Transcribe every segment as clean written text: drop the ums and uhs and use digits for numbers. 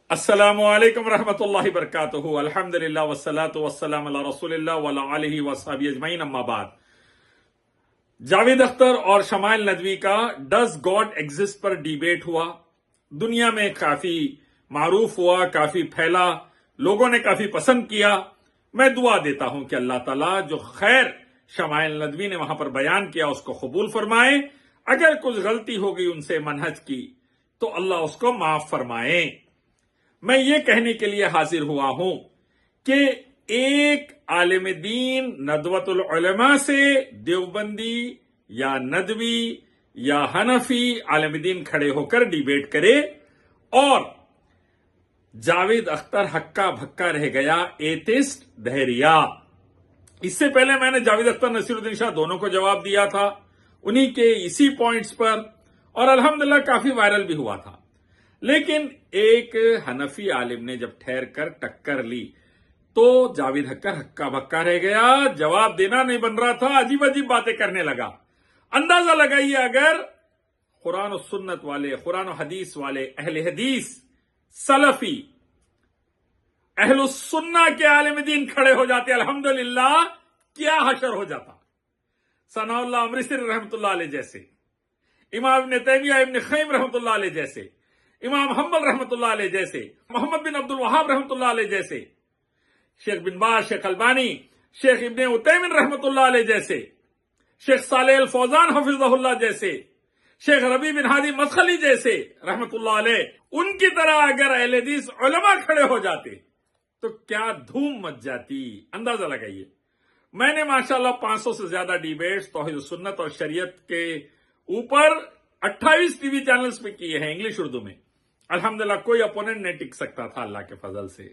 السلام علیکم ورحمۃ اللہ وبرکاتہ۔ الحمدللہ والصلاۃ والسلام علی رسول اللہ وعلی آلہ وصحبہ اجمعین، اما بعد۔ جاوید اختر اور شمائل ندوی کا does God exist per debate ہوا، دنیا میں کافی معروف ہوا، کافی پھیلا، لوگوں نے کافی پسند کیا۔ میں دعا دیتا ہوں کہ اللہ تعالیٰ جو خیر شمائل ندوی نے وہاں پر بیان کیا اس کو قبول فرمائے، اگر کچھ غلطی ہو گئی ان سے منہج کی تو اللہ اس کو معاف فرمائے۔ میں یہ کہنے کے لیے حاضر ہوا ہوں کہ ایک عالم دین ندوۃ العلماء سے دیوبندی یا ندوی یا حنفی عالم دین کھڑے ہو کر ڈیبیٹ کرے اور جاوید اختر ہکا بھکا رہ گیا ایتھسٹ دہریہ۔ اس سے پہلے میں نے جاوید اختر نصیر الدین شاہ دونوں کو جواب دیا تھا انہی کے اسی پوائنٹس پر، اور الحمدللہ کافی وائرل بھی ہوا تھا۔ لیکن ایک حنفی عالم نے جب ٹھہر کر ٹکر لی تو جاوید اختر ہکا بھکا رہ گیا، جواب دینا نہیں بن رہا تھا، عجیب عجیب باتیں کرنے لگا۔ اندازہ لگائیے اگر قرآن و سنت والے، قرآن و حدیث والے، اہل حدیث، سلفی، اہل السنہ کے عالم دین کھڑے ہو جاتے الحمدللہ، کیا حشر ہو جاتا۔ ثناء اللہ امرتسری رحمۃ اللہ علیہ جیسے، امام ابن تیمیہ ابن قیم رحمۃ اللہ علیہ جیسے، امام حنبل رحمۃ اللہ علیہ جیسے، محمد بن عبد الوہاب رحمۃ اللہ علیہ جیسے، شیخ بن باز، شیخ البانی، شیخ ابن عثیمین رحمۃ اللہ علیہ جیسے، شیخ صالح الفوزان حفظہ اللہ جیسے، شیخ ربیع بن ہادی مدخلی جیسے رحمۃ اللہ علیہ، ان کی طرح اگر اہل حدیث علماء کھڑے ہو جاتے تو کیا دھوم مچ جاتی۔ اندازہ لگائیے۔ میں نے ماشاءاللہ 500 سے زیادہ ڈیبیٹس توحید و سنت اور شریعت کے اوپر 28 ٹی وی چینلز پہ کیے ہیں، انگلش اردو میں۔ الحمدللہ کوئی اپوننٹ نہیں ٹک سکتا تھا اللہ کے فضل سے،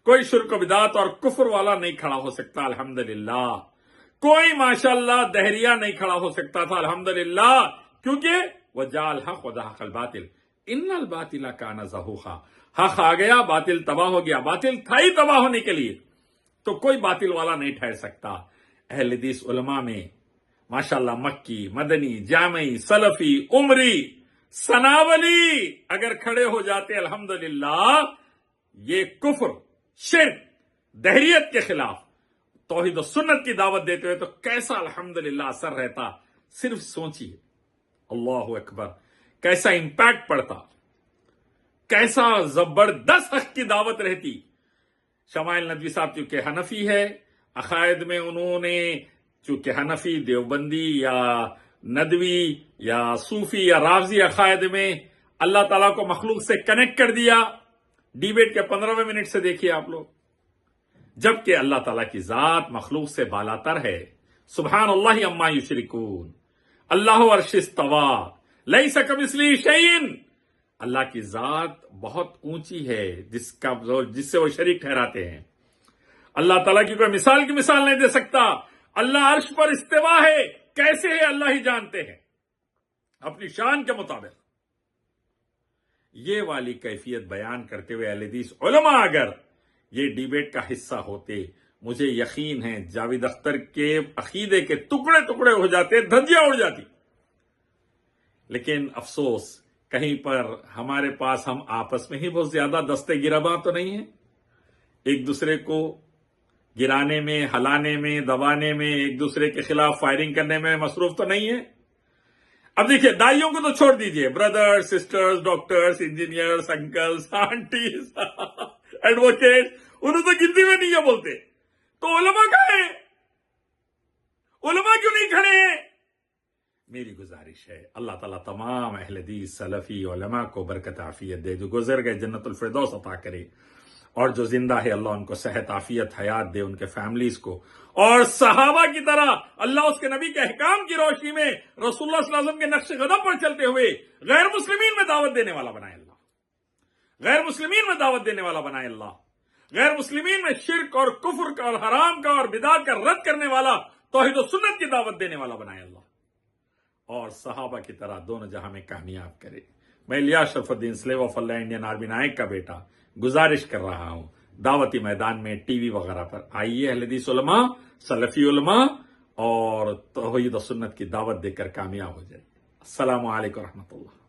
کوئی شرک و بدعت اور کفر والا نہیں کھڑا ہو سکتا الحمدللہ، کوئی ماشاءاللہ دہریہ نہیں کھڑا ہو سکتا تھا الحمدللہ، کیونکہ وَجَاءَ الْحَقُّ وَزَهَقَ الْبَاطِلُ إِنَّ الْبَاطِلَ كَانَ زَهُوقًا۔ حق آ گیا، باطل تباہ ہو گیا، باطل تھا ہی تباہ ہونے کے لیے، تو کوئی باطل والا نہیں ٹھہر سکتا۔ اہل حدیث علماء میں ماشاءاللہ مکی، مدنی، جامعی، سلفی، عمری، سناولی اگر کھڑے ہو جاتے الحمدللہ یہ کفر، شرک، دہریت کے خلاف توحید و سنت کی دعوت دیتے ہوئے، تو کیسا الحمدللہ اثر رہتا۔ صرف سوچیے، اللہ اکبر، کیسا امپیکٹ پڑتا، کیسا زبردست حق کی دعوت رہتی۔ شمائل ندوی صاحب چونکہ حنفی ہے، عقائد میں انہوں نے چونکہ حنفی، دیوبندی یا ندوی یا صوفی یا رافضی عقائد میں اللہ تعالیٰ کو مخلوق سے کنیکٹ کر دیا۔ ڈیبیٹ کے 15ویں منٹ سے دیکھیے آپ لوگ، جبکہ اللہ تعالیٰ کی ذات مخلوق سے بالاتر ہے۔ سبحان اللہ عما یشرکون، اللہ عرش استویٰ، لیس کمثلہ شیء۔ اللہ کی ذات بہت اونچی ہے جس سے وہ شریک ٹھہراتے ہیں۔ اللہ تعالیٰ کی کوئی مثال کی مثال نہیں دے سکتا۔ اللہ عرش پر استوا ہے، کیسے ہے اللہ ہی جانتے ہیں اپنی شان کے مطابق۔ یہ والی کیفیت بیان کرتے ہوئے اہل حدیث علماء اگر یہ ڈیبیٹ کا حصہ ہوتے، مجھے یقین ہے جاوید اختر کے عقیدے کے ٹکڑے ٹکڑے ہو جاتے، دھجیاں اڑ جاتی۔ لیکن افسوس، کہیں پر ہمارے پاس ہم آپس میں ہی بہت زیادہ دستے گرباں تو نہیں ہیں، ایک دوسرے کو گرانے میں، ہلانے میں، دبانے میں، ایک دوسرے کے خلاف فائرنگ کرنے میں مصروف تو نہیں ہے۔ اب دیکھیے، دائیوں کو تو چھوڑ دیجئے، brother, sisters, doctors, engineers, uncles, aunties, advocate, انہوں تو گنتی میں نہیں ہے بولتے، تو علماء کہاں ہیں؟ علماء کیوں نہیں کھڑے ہیں؟ میری گزارش ہے اللہ تعالیٰ تمام اہل حدیث سلفی علماء کو برکت عافیت دے، جو گزر گئے جنت الفردوس عطا کرے، اور جو زندہ ہے اللہ ان کو صحت عافیت حیات دے، ان کے فیملیز کو، اور صحابہ کی طرح اللہ اس کے نبی کے احکام کی روشنی میں رسول اللہ صلی اللہ علیہ وسلم کے نقش قدم پر چلتے ہوئے غیر مسلمین میں دعوت دینے والا بنائے اللہ، غیر مسلمین میں دعوت دینے والا بنائے اللہ، غیر مسلمین میں شرک اور کفر کا اور حرام کا اور بدعت کا رد کرنے والا، توحید و سنت کی دعوت دینے والا بنائے اللہ، اور صحابہ کی طرح دونوں جہاں میں کامیاب کرے۔ میں Ilyas Sharaf Uddin, slave of Allah Indian army Naik کا بیٹا، گزارش کر رہا ہوں دعوتی میدان میں ٹی وی وغیرہ پر آئیے، اہل حدیث علماء، سلفی علماء اور توحید و سنت کی دعوت دے کر کامیاب ہو جائے۔ السلام علیکم ورحمۃ اللہ۔